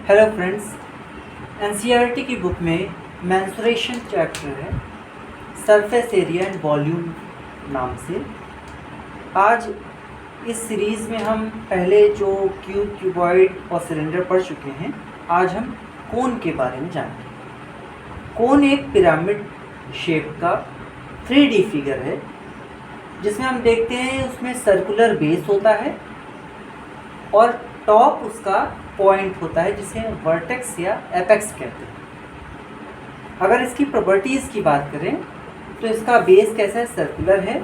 Hello friends, NCERT की book में mensuration chapter है, सरफेस एरिया एंड वॉल्यूम नाम से। आज इस सीरीज़ में हम पहले जो क्यूब, क्यूबॉइड और सिलेंडर पढ़ चुके हैं, आज हम कोन के बारे में जानेंगे। कोन एक पिरामिड शेप का 3D फिगर है जिसमें हम देखते हैं उसमें सर्कुलर बेस होता है और टॉप उसका पॉइंट होता है जिसे वर्टेक्स या एपेक्स कहते हैं। अगर इसकी प्रॉपर्टीज़ की बात करें तो इसका बेस कैसा है, सर्कुलर है,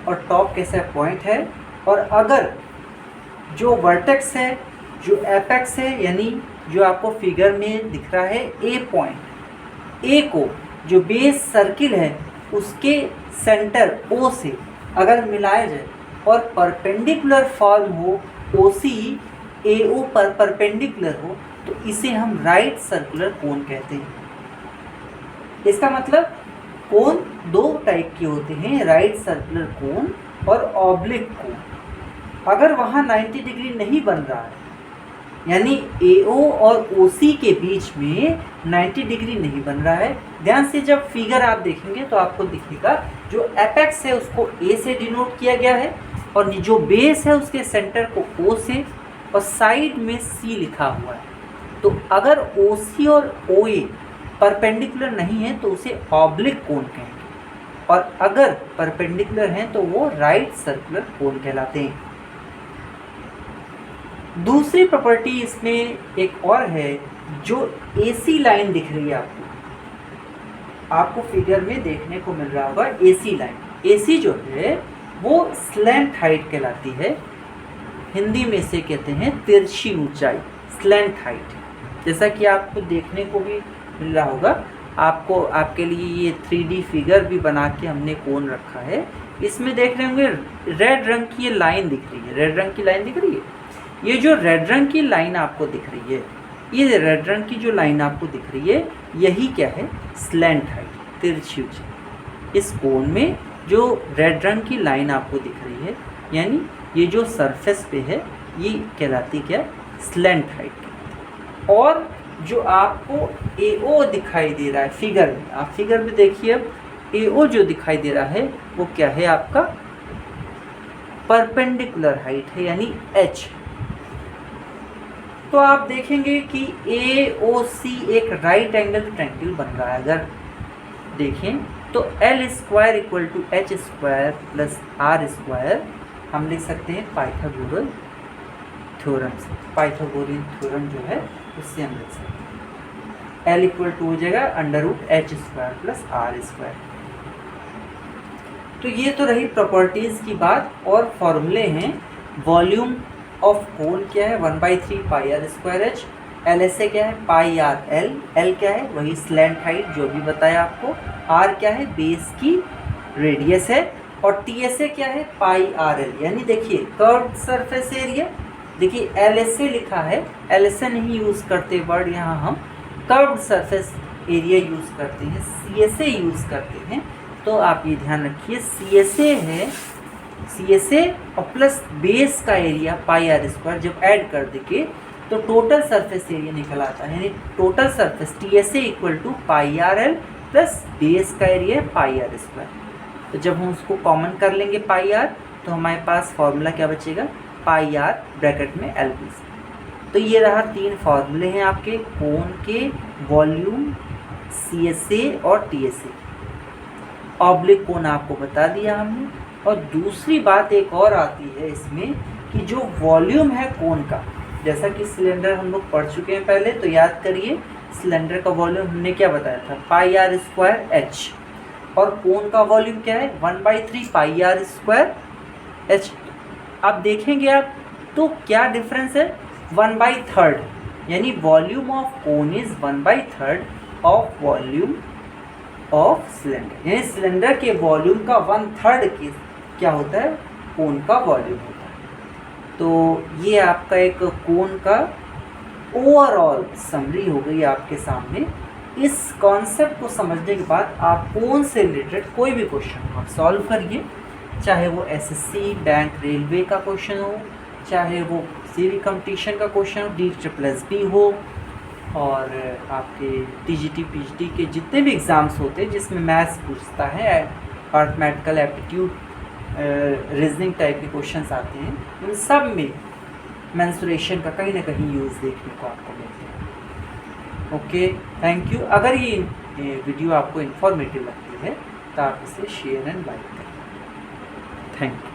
और टॉप कैसा है, पॉइंट है। और अगर जो वर्टेक्स है, जो एपेक्स है, यानी जो आपको फिगर में दिख रहा है ए पॉइंट, ए को जो बेस सर्किल है उसके सेंटर ओ से अगर मिलाया जाए और परपेंडिकुलर फॉर्म हो, ओ सी AO पर परपेंडिकुलर हो, तो इसे हम राइट सर्कुलर कोन कहते हैं। इसका मतलब कोन दो टाइप के होते हैं, राइट सर्कुलर कोन और ऑब्लिक कोन। अगर वहाँ 90 डिग्री नहीं बन रहा है, यानी AO और OC के बीच में 90 डिग्री नहीं बन रहा है, ध्यान से जब फिगर आप देखेंगे तो आपको दिखेगा जो एपेक्स है उसको A से डिनोट किया गया है और जो बेस है उसके सेंटर को O से और साइड में C लिखा हुआ है। तो अगर OC और OA परपेंडिकुलर नहीं है तो उसे ऑब्लिक कोन कहेंगे, और अगर परपेंडिकुलर हैं तो वो राइट सर्कुलर कोन कहलाते हैं। दूसरी प्रॉपर्टी इसमें एक और है, जो AC लाइन दिख रही है आपको फिगर में देखने को मिल रहा होगा AC लाइन। AC जो है वो स्लैंट हाइट कहलाती है, हिंदी में से कहते हैं तिरछी ऊंचाई, स्लैंट हाइट। जैसा कि आपको देखने को भी मिल रहा होगा, आपके लिए ये 3D फिगर भी बना के हमने कोन रखा है। इसमें देख रहे होंगे रेड रंग की ये लाइन दिख रही है, रेड रंग की लाइन दिख रही है। ये जो रेड रंग की लाइन आपको दिख रही है, ये रेड रंग की जो लाइन आपको दिख रही है, यही क्या है, स्लैंट हाइट, तिरछी ऊंचाई। इस कोन में जो रेड रंग की लाइन आपको दिख रही है, यानी ये जो सरफेस पे है, ये कहलाती क्या, स्लैंट हाइट। और जो आपको AO दिखाई दे रहा है फिगर में, आप फिगर में देखिए, अब AO जो दिखाई दे रहा है वो क्या है, आपका परपेंडिकुलर हाइट है, यानी H। तो आप देखेंगे कि AOC एक राइट एंगल ट्रायंगल बन रहा है। अगर देखें तो L² equal to H² plus R² हम लिख सकते हैं पाइथागोरल थ्योरम से। पाइथागोरियन थ्योरम जो है उससे हम लिख सकते हैं L इक्वल टू हो जाएगा √H² प्लस R²। तो ये तो रही प्रॉपर्टीज़ की बात, और फॉर्मूले हैं। वॉल्यूम ऑफ कोन क्या है, 1/3 πr²H। LSA क्या है, πrl। L क्या है, वही स्लैंट हाइट जो भी बताया आपको। R क्या है, बेस की रेडियस है। और TSA क्या है, πrl, यानी देखिए कर्व्ड सरफेस एरिया। देखिए LSA लिखा है, LSA नहीं यूज़ करते वर्ड, यहाँ हम कर्व्ड सरफेस एरिया यूज़ करते हैं, CSA यूज़ करते हैं। तो आप ये ध्यान रखिए, CSA है, CSA और प्लस बेस का एरिया πr² जब ऐड कर देंगे तो टोटल सरफेस एरिया निकल आता है, यानी total surface TSA equal to πrl plus base का एरिया πr²। तो जब हम उसको कॉमन कर लेंगे πr, तो हमारे पास फॉर्मूला क्या बचेगा, πr ब्रैकेट में L+। तो ये रहा 3 फार्मूले हैं आपके कोन के, वॉल्यूम, CSA और TSA। ऑब्लिक कोन आपको बता दिया हमने। और दूसरी बात एक और आती है इसमें कि जो वॉल्यूम है कोन का, जैसा कि सिलेंडर हम लोग पढ़ चुके हैं पहले, तो याद करिए सिलेंडर का वॉल्यूम हमने क्या बताया था, πr²H। और कोन का वॉल्यूम क्या है, 1/3 πr²H। अब देखेंगे आप तो क्या डिफरेंस है, 1/3, यानी volume of cone is 1/3 of volume of cylinder, यानी सिलेंडर के वॉल्यूम का 1/3 की क्या होता है, कोन का वॉल्यूम होता है। तो ये आपका एक कोन का ओवरऑल समरी हो गई आपके सामने। इस कॉन्सेप्ट को समझने के बाद आप कोन से रिलेटेड कोई भी क्वेश्चन आप सॉल्व करिए, चाहे वो SSC, बैंक, रेलवे का क्वेश्चन हो, चाहे वो किसी भी कंपटीशन का क्वेश्चन हो, DSSB हो और आपके TGT PGT के जितने भी एग्ज़ाम्स होते हैं जिसमें मैथ्स पूछता है, अर्थमेटिकल एप्टीट्यूड, रीजनिंग टाइप के क्वेश्चंस आते हैं, उन सब में मेंसुरेशन का कहीं ना कहीं यूज़ देखने को आपको मिलते हैं। Okay, thank you. अगर ये वीडियो आपको इन्फॉर्मेटिव लगती है तो आप इसे शेयर एंड लाइक करें। Thank you.